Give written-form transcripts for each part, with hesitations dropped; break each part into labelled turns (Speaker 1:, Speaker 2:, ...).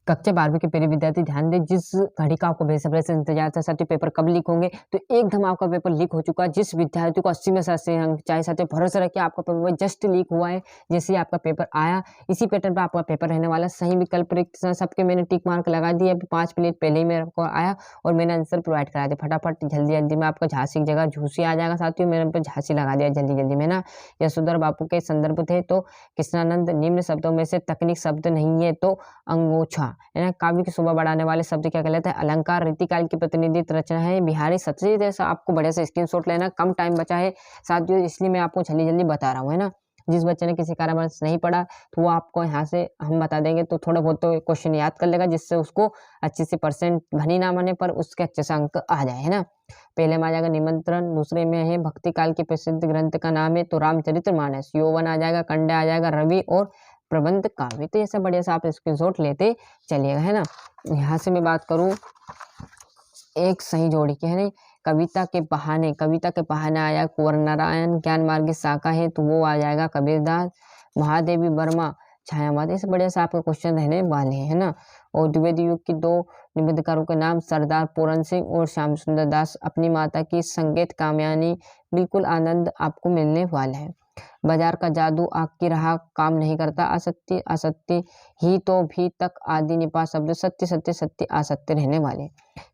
Speaker 1: कक्षा 12वीं के प्रिय विद्यार्थी ध्यान दें, जिस घड़ी का आपको बेसब्री से इंतजार था साथियों पेपर कब लीक होंगे, तो एकदम आपका पेपर लीक हो चुका है। जिस विद्यार्थी को 80 में से 80 अंक चाहिए साथियों, भरोसा रखिए आपका पेपर जस्ट लीक हुआ है। जैसे ही आपका पेपर आया, इसी पैटर्न पर आपका पेपर रहने वाला। सही विकल्प रिक्त सबके मैंने टिक मार्क लगा दिया। अभी 5 मिनट पहले ही मेरे को आया और मैंने आंसर प्रोवाइड करा दिया। फटाफट जल्दी में आपका झांसी की जगह झूसी आ जाएगा साथियों, मैंने पे झांसी लगा दिया जल्दी में ना। यशोधर बापू के संदर्भ थे तो कृष्णानंद। निम्न शब्दों में से तकनीक शब्द नहीं है तो अंगोछा है ना। काव्य की शोभा बढ़ाने वाले शब्द क्या कहलाते हैं? अलंकार। रीतिकाल की प्रतिनिधित्व रचना है बिहारी सतरी। जैसा आपको बढ़िया से स्क्रीनशॉट लेना, कम टाइम बचा है साथियों, इसलिए मैं आपको जल्दी बता रहा हूँ है ना। जिस बच्चे ने किसी कारणवश नहीं पढ़ा तो वो आपको यहाँ से हम बता देंगे, तो थोड़ा बहुत तो क्वेश्चन याद कर लेगा, जिससे उसको अच्छे से परसेंट भली ना माने पर उसके अच्छे से अंक आ जाए है ना। पहले में आ जाएगा निमंत्रण, दूसरे में है भक्ति काल के प्रसिद्ध ग्रंथ का नाम है तो रामचरितमानस। यौवन आ जाएगा, कंडा आ जाएगा, रवि और प्रबंध काव्य। तो ऐसा बढ़िया सा आप स्क्रीनशॉट लेते चलिएगा है ना। यहाँ से मैं बात करूँ एक सही जोड़ी की है नहीं। कविता के बहाने आया कुंवर नारायण। ज्ञान मार्ग की शाखा है तो वो आ जाएगा कबीरदास। महादेवी वर्मा छायावाद। ऐसे बढ़िया से आपके क्वेश्चन रहने वाले हैं है ना। और द्विवेदी युग की 2 निबंधकारों के नाम सरदार पूरन सिंह और श्याम सुंदर दास। अपनी माता की संगीत कामयानी। बिल्कुल आनंद आपको मिलने वाला है। बाजार का जादू, आग की राह, काम नहीं करता, असत्य असत्य ही तो भी तक, आदि निपात शब्द, सत्य सत्य सत्य असत्य रहने वाले।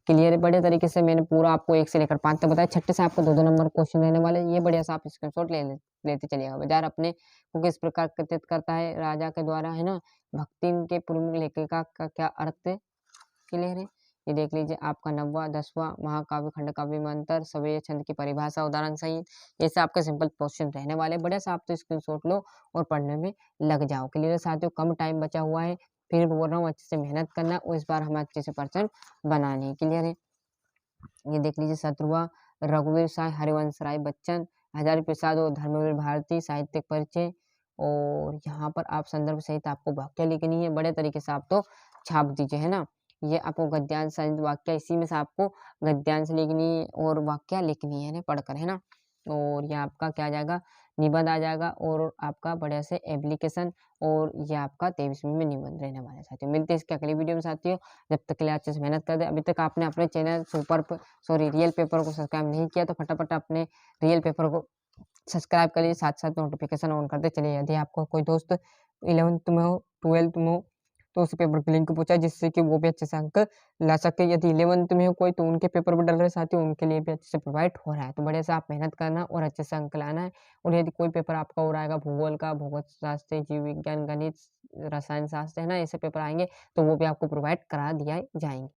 Speaker 1: क्लियर है। बड़े तरीके से मैंने पूरा आपको 1 से लेकर 5 तक बताया। छठे से आपको 2 नंबर क्वेश्चन रहने वाले। ये बढ़िया सा आप स्क्रीनशॉट लेते चलिएगा। बाजार अपने को किस प्रकार कृतित करता है? राजा के द्वारा है ना। भक्ति के प्रमुख लेखिका का क्या अर्थ है? क्लियर है। ये देख लीजिए आपका 9वां 10वां महाकाव्य खंड काव्य में अंतर, सवेय छंद की परिभाषा, उदाहरण सहित। ऐसे आपके सिंपल क्वेश्चन रहने वाले। बढ़िया सा आप तो स्क्रीनशॉट लो और पढ़ने में लग जाओ। क्लियर है साथियों, कम टाइम बचा हुआ है, फिर बोल रहा हूँ अच्छे से मेहनत करना और इस बार हमें अच्छे से परसेंट बनाने है। क्लियर है। ये देख लीजिए 17वां रघुवीर साय, हरिवंश राय बच्चन, हजारी प्रसाद और धर्मवीर भारती, साहित्यिक परिचय। और यहाँ पर आप संदर्भ सहित आपको वाक्य लिखनी है। बड़े तरीके से आप तो छाप दीजिए है ना। ये आपको गद्यांश सहित वाक्य, इसी में से आपको गद्यांश लिखनी और वाक्य लिखनी है ना पढ़कर है ना। और ये आपका क्या आ जाएगा? निबंध आ जाएगा और आपका बढ़िया से एप्लीकेशन। और ये आपका 23वीं में निबंध रहने वाला है साथियों। मिलते हैं इसके अगली वीडियो में साथियों। जब तक के लिए अच्छे से मेहनत कर दे। अभी तक आपने अपने चैनल रियल पेपर को सब्सक्राइब नहीं किया तो फटाफट अपने रियल पेपर को सब्सक्राइब करिए, साथ साथ नोटिफिकेशन ऑन करते चलिए। यदि आपको कोई दोस्त 11th में हो, 12th में हो, तो उस पेपर की लिंक पूछा, जिससे कि वो भी अच्छे से अंक ला सके। यदि 11th में हो कोई तो उनके पेपर भी डल रहे साथियों, उनके लिए भी अच्छे से प्रोवाइड हो रहा है। तो बढ़िया से आप मेहनत करना और अच्छे से अंक लाना है। और यदि कोई पेपर आपका हो रहेगा भूगोल का, भौतिक शास्त्र, जीव विज्ञान, गणित, रसायन शास्त्र है ना, ऐसे पेपर आएंगे तो वो भी आपको प्रोवाइड करा दिया जाएंगे।